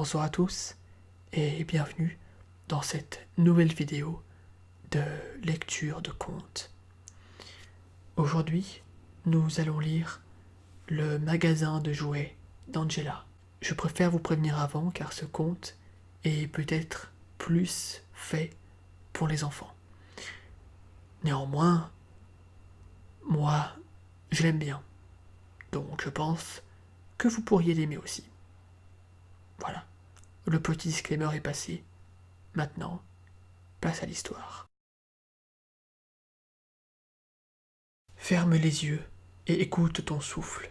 Bonsoir à tous et bienvenue dans cette nouvelle vidéo de lecture de contes. Aujourd'hui, nous allons lire Le magasin de jouets d'Angela. Je préfère vous prévenir avant car ce conte est peut-être plus fait pour les enfants. Néanmoins, moi, je l'aime bien. Donc je pense que vous pourriez l'aimer aussi. Voilà, le petit disclaimer est passé. Maintenant, place à l'histoire. Ferme les yeux et écoute ton souffle.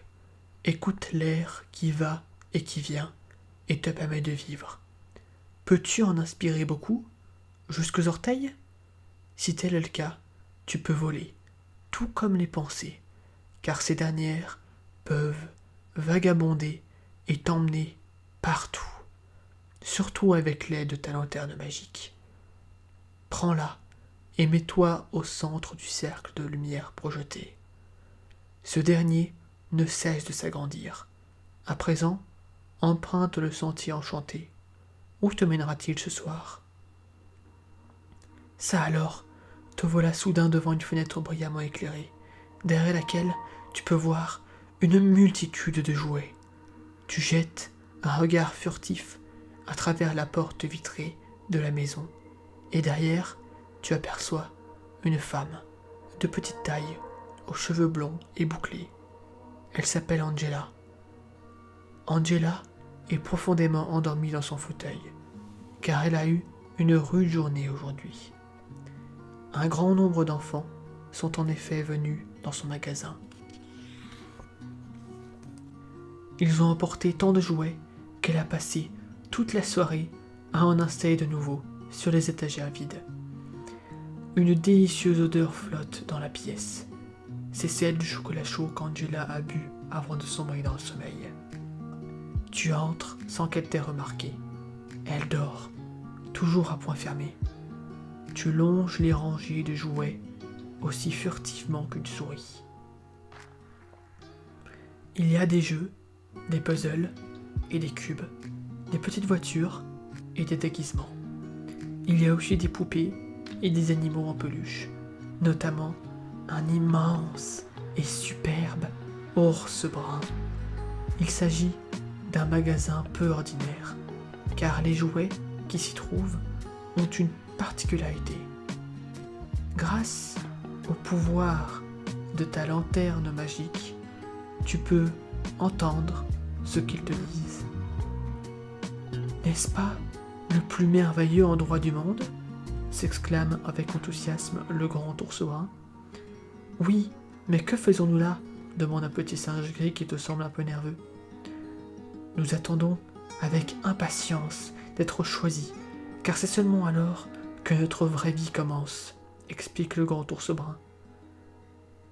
Écoute l'air qui va et qui vient et te permet de vivre. Peux-tu en inspirer beaucoup, jusqu'aux orteils? Si tel est le cas, tu peux voler, tout comme les pensées, car ces dernières peuvent vagabonder et t'emmener partout, surtout avec l'aide de ta lanterne magique. Prends-la et mets-toi au centre du cercle de lumière projeté. Ce dernier ne cesse de s'agrandir. À présent, emprunte le sentier enchanté. Où te mènera-t-il ce soir? Ça alors, te voilà soudain devant une fenêtre brillamment éclairée, derrière laquelle tu peux voir une multitude de jouets. Tu jettes un regard furtif à travers la porte vitrée de la maison, et derrière, tu aperçois une femme de petite taille, aux cheveux blonds et bouclés. Elle s'appelle Angela. Angela est profondément endormie dans son fauteuil, car elle a eu une rude journée aujourd'hui. Un grand nombre d'enfants sont en effet venus dans son magasin. Ils ont emporté tant de jouets qu'elle a passé toute la soirée à en installer de nouveaux sur les étagères vides. Une délicieuse odeur flotte dans la pièce. C'est celle du chocolat chaud qu'Angela a bu avant de sombrer dans le sommeil. Tu entres sans qu'elle t'ait remarqué. Elle dort, toujours à point fermé. Tu longes les rangées de jouets aussi furtivement qu'une souris. Il y a des jeux, des puzzles et des cubes, des petites voitures et des déguisements. Il y a aussi des poupées et des animaux en peluche, notamment un immense et superbe ours brun. Il s'agit d'un magasin peu ordinaire, car les jouets qui s'y trouvent ont une particularité. Grâce au pouvoir de ta lanterne magique, tu peux entendre ce qu'ils te disent. N'est-ce pas le plus merveilleux endroit du monde? S'exclame avec enthousiasme le grand ours brun. Oui, mais que faisons-nous là? Demande un petit singe gris qui te semble un peu nerveux. Nous attendons avec impatience d'être choisis, car c'est seulement alors que notre vraie vie commence, explique le grand ours brun.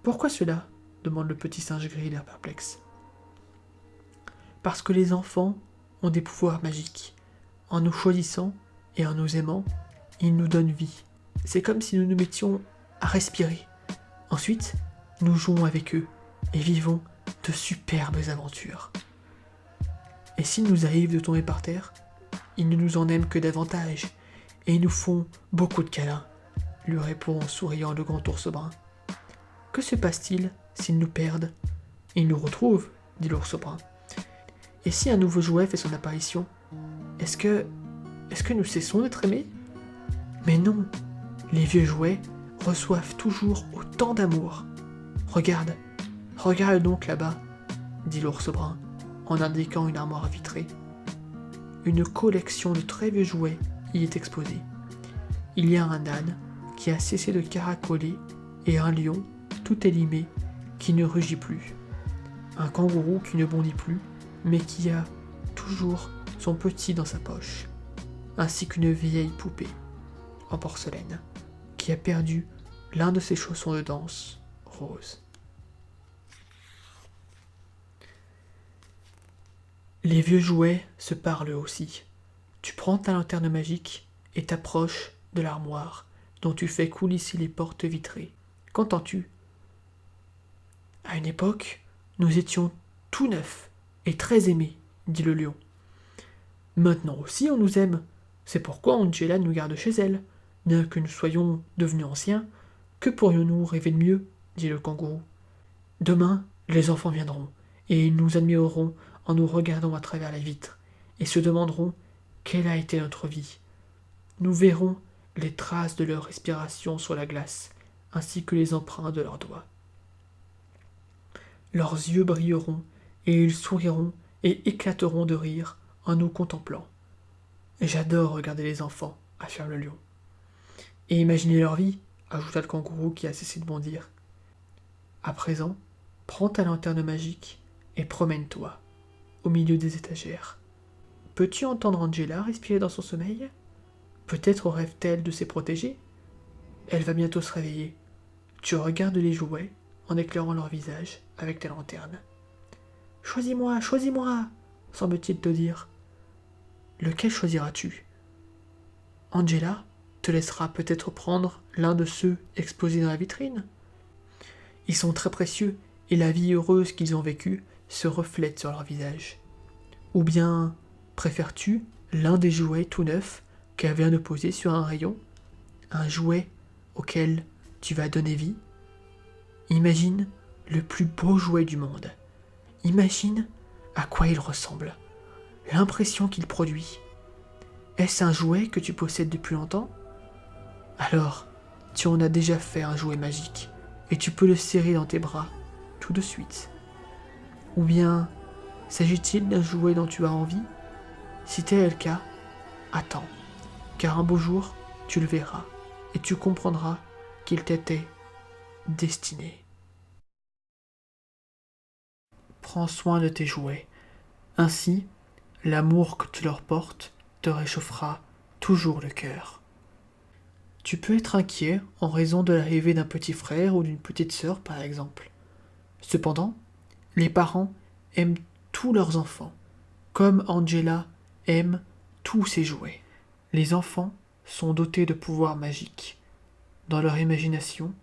Pourquoi cela? Demande le petit singe gris l'air perplexe. Parce que les enfants ont des pouvoirs magiques. En nous choisissant et en nous aimant, ils nous donnent vie. C'est comme si nous nous mettions à respirer. Ensuite, nous jouons avec eux et vivons de superbes aventures. Et s'il nous arrive de tomber par terre, ils ne nous en aiment que davantage et ils nous font beaucoup de câlins, lui répond en souriant le grand ours brun. Que se passe-t-il s'ils nous perdent? Ils nous retrouvent, dit l'ours brun. Et si un nouveau jouet fait son apparition, est-ce que nous cessons d'être aimés? Mais non, les vieux jouets reçoivent toujours autant d'amour. Regarde donc là-bas, dit l'ours brun, en indiquant une armoire vitrée. Une collection de très vieux jouets y est exposée. Il y a un âne qui a cessé de caracoler et un lion, tout élimé, qui ne rugit plus. Un kangourou qui ne bondit plus, mais qui a toujours son petit dans sa poche, ainsi qu'une vieille poupée en porcelaine qui a perdu l'un de ses chaussons de danse rose. Les vieux jouets se parlent aussi. Tu prends ta lanterne magique et t'approches de l'armoire dont tu fais coulisser les portes vitrées. Qu'entends-tu? À une époque, nous étions tout neufs et très aimés, dit le lion. Maintenant aussi on nous aime. C'est pourquoi Angela nous garde chez elle. Bien que nous soyons devenus anciens, que pourrions-nous rêver de mieux, dit le kangourou. Demain, les enfants viendront, et ils nous admireront en nous regardant à travers la vitre, et se demanderont quelle a été notre vie. Nous verrons les traces de leur respiration sur la glace, ainsi que les empreintes de leurs doigts. Leurs yeux brilleront, et ils souriront et éclateront de rire en nous contemplant. J'adore regarder les enfants, affirme le lion. Et imaginer leur vie, ajouta le kangourou qui a cessé de bondir. À présent, prends ta lanterne magique et promène-toi, au milieu des étagères. Peux-tu entendre Angela respirer dans son sommeil? Peut-être rêve-t-elle de ses protégés? Elle va bientôt se réveiller. Tu regardes les jouets en éclairant leur visage avec ta lanterne. Choisis-moi, choisis-moi, semble-t-il te dire. Lequel choisiras-tu? Angela te laissera peut-être prendre l'un de ceux exposés dans la vitrine. Ils sont très précieux et la vie heureuse qu'ils ont vécue se reflète sur leur visage. Ou bien préfères-tu l'un des jouets tout neufs qu'elle vient de poser sur un rayon? Un jouet auquel tu vas donner vie? Imagine le plus beau jouet du monde. Imagine à quoi il ressemble, l'impression qu'il produit. Est-ce un jouet que tu possèdes depuis longtemps? Alors, tu en as déjà fait un jouet magique, et tu peux le serrer dans tes bras, tout de suite. Ou bien, s'agit-il d'un jouet dont tu as envie? Si tel est le cas, attends, car un beau jour, tu le verras, et tu comprendras qu'il t'était destiné. Prends soin de tes jouets. Ainsi, l'amour que tu leur portes te réchauffera toujours le cœur. Tu peux être inquiet en raison de l'arrivée d'un petit frère ou d'une petite sœur, par exemple. Cependant, les parents aiment tous leurs enfants, comme Angela aime tous ses jouets. Les enfants sont dotés de pouvoirs magiques. Dans leur imagination,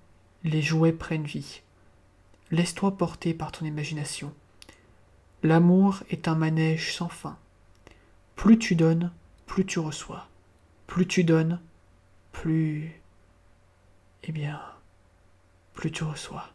les jouets prennent vie. Laisse-toi porter par ton imagination. L'amour est un manège sans fin. Plus tu donnes, plus tu reçois. Plus tu donnes, plus... plus tu reçois.